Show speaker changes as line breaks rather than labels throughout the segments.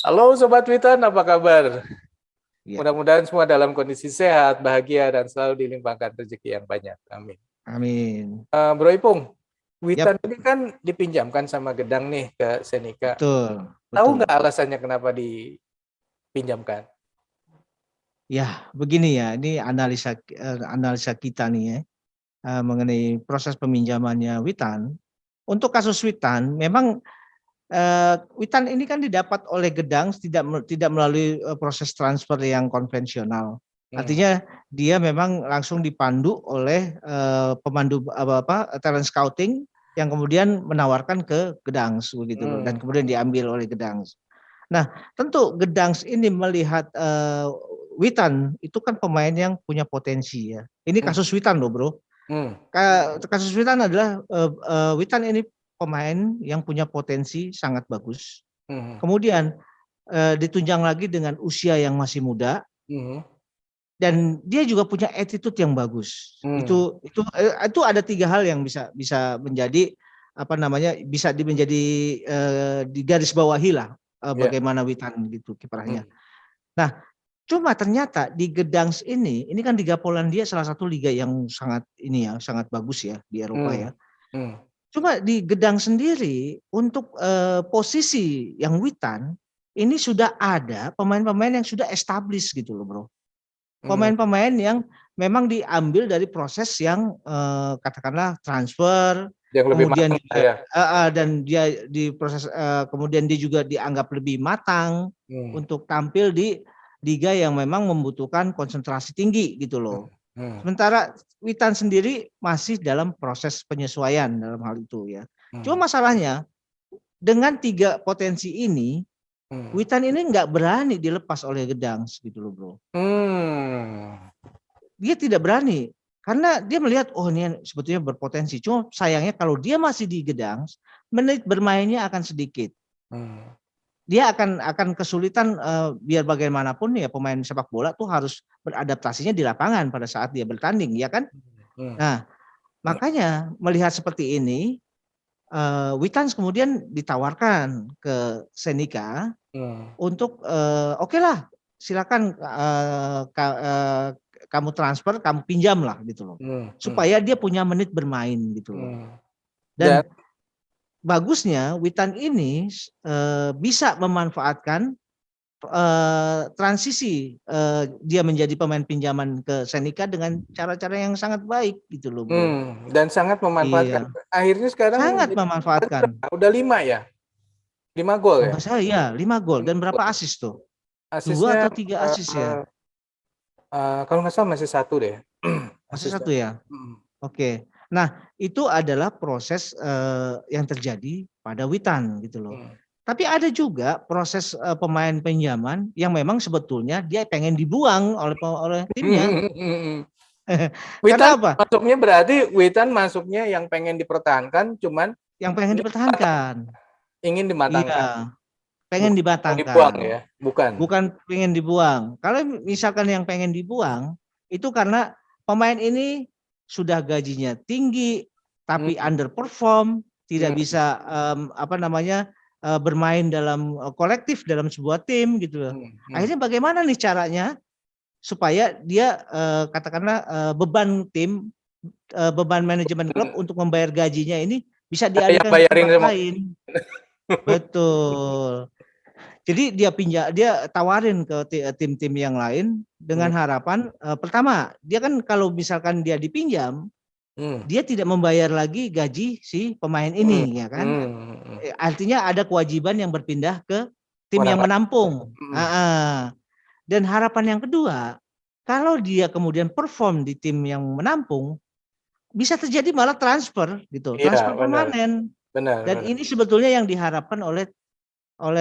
Halo Sobat Witan, apa kabar?
Ya,
Mudah-mudahan semua dalam kondisi sehat, bahagia, dan selalu dilimpahkan rezeki yang banyak. Amin.
amin.
Bro Ipung, Witan
Yap,
ini kan dipinjamkan sama Gedang nih ke Senika.
betul,
Tahu
betul.
nggak alasannya kenapa dipinjamkan?
Ya, begini ya, ini analisa kita nih ya, mengenai proses peminjamannya Witan. Untuk kasus Witan, memang Witan ini kan didapat oleh Gedang tidak melalui proses transfer yang konvensional.
Hmm.
Artinya dia memang langsung dipandu oleh pemandu talent scouting yang kemudian menawarkan ke Gedang begitu loh, dan
Hmm.
kemudian diambil oleh Gedang. Nah, tentu Gedangs ini melihat Witan itu kan pemain yang punya potensi ya. Ini
Hmm.
kasus Witan loh, Bro.
Hmm.
Kasus Witan adalah Witan ini pemain yang punya potensi sangat bagus.
Hmm.
Kemudian ditunjang lagi dengan usia yang masih muda
Hmm.
dan dia juga punya attitude yang bagus.
Hmm.
Itu ada tiga hal yang bisa bisa menjadi apa namanya bisa menjadi di garis bawahi lah
Ya.
bagaimana Witan gitu
Hmm.
kiprahnya. Nah, cuma ternyata di Gedangs ini kan Liga Polandia salah satu liga yang sangat ini ya, sangat bagus ya di Eropa
Hmm.
ya.
Hmm.
Cuma di Gedang sendiri untuk posisi yang Witan ini sudah ada pemain-pemain yang sudah established gitu loh, Bro.
Hmm.
Pemain-pemain yang memang diambil dari proses yang katakanlah transfer,
Yang lebih
kemudian
matang
juga
ya.
dan dia di proses kemudian dia juga dianggap lebih matang
Hmm.
untuk tampil di liga yang memang membutuhkan konsentrasi tinggi gitu
Hmm.
loh.
Hmm.
Sementara Witan sendiri masih dalam proses penyesuaian dalam hal itu ya.
Hmm.
Cuma masalahnya dengan tiga potensi ini,
Hmm.
Witan ini nggak berani dilepas oleh Gedang gitu loh, Bro.
Hmm.
Dia tidak berani karena dia melihat oh ini sebetulnya berpotensi. Cuma sayangnya kalau dia masih di Gedang, menit bermainnya akan sedikit.
Hmm.
Dia akan kesulitan biar bagaimanapun ya pemain sepak bola tuh harus beradaptasinya di lapangan pada saat dia bertanding ya kan.
Hmm.
Nah, makanya melihat seperti ini Witans kemudian ditawarkan ke Senika
Hmm.
untuk oke lah silakan kamu transfer, kamu pinjam lah gitu loh.
Hmm. Hmm.
Supaya dia punya menit bermain gitu loh.
Hmm. Dan
Dan bagusnya Witan ini bisa memanfaatkan transisi dia menjadi pemain pinjaman ke Senika dengan cara-cara yang sangat baik gitu loh, Bro.
dan sangat memanfaatkan.
Iya,
Akhirnya sekarang
sangat
jadi
memanfaatkan.
udah 5 ya, 5 gol
Kalau
ya.
nggak salah ya 5 gol dan
5
berapa
gol.
asis tuh? Dua
Asisnya
atau tiga asis ya?
kalau nggak salah masih satu deh.
Masih
Asisnya.
satu ya? Oke. Nah, itu adalah proses yang terjadi pada Witan gitu loh.
Hmm.
Tapi ada juga proses pemain pinjaman yang memang sebetulnya dia pengen dibuang oleh timnya.
Witan
Karena apa?
masuknya berarti Witan masuknya yang pengen dipertahankan, cuman
Yang pengen dipertahankan.
ingin dimatangkan,
Iya, pengen
bukan mau dibuang
dimatangkan.
ya, bukan.
Bukan pengen dibuang. Kalau misalkan yang pengen dibuang itu karena pemain ini sudah gajinya tinggi tapi
Hmm.
underperform, tidak
Hmm.
bisa apa namanya bermain dalam kolektif dalam sebuah tim gitu loh.
Hmm. Hmm.
Akhirnya bagaimana nih caranya supaya dia katakanlah beban tim, beban manajemen klub untuk membayar gajinya ini bisa
Ada yang
dialihkan ke
bayarin
tempat
sama.
lain. Betul. Jadi dia tawarin ke tim-tim yang lain
Hmm.
dengan harapan pertama dia kan kalau misalkan dia dipinjam
Hmm.
dia tidak membayar lagi gaji si pemain
Hmm.
ini ya kan.
Hmm.
Artinya ada kewajiban yang berpindah ke tim
Orang
yang
lain.
menampung.
Hmm.
Dan harapan yang kedua kalau dia kemudian perform di tim yang menampung bisa terjadi malah transfer gitu,
Iya,
transfer
benar,
permanen.
benar,
Dan
benar.
ini sebetulnya yang diharapkan oleh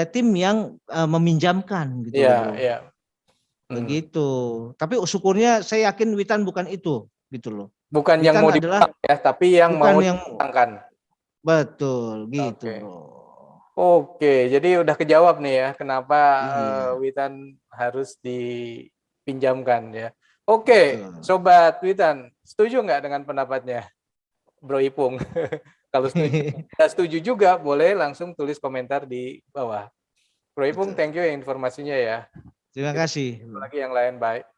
tim yang meminjamkan gitu
Iya,
loh, Bro.
iya. Hmm.
Begitu. Tapi syukurnya saya yakin Witan bukan itu, gitu loh.
Bukan yang
Witan
mau
adalah
dibuang ya, tapi yang
bukan
mau
yang
dihilangkan.
betul, gitu,
Oke.
Bro.
Oke, jadi udah kejawab nih ya, kenapa
Iya,
Witan harus dipinjamkan ya. Oke,
betul.
Sobat Witan, setuju nggak dengan pendapatnya Bro Ipung? Kalau setuju, nggak setuju juga, boleh langsung tulis komentar di bawah. Bro Ipung, thank you ya informasinya ya.
Terima kasih.
Lagi yang lain, baik.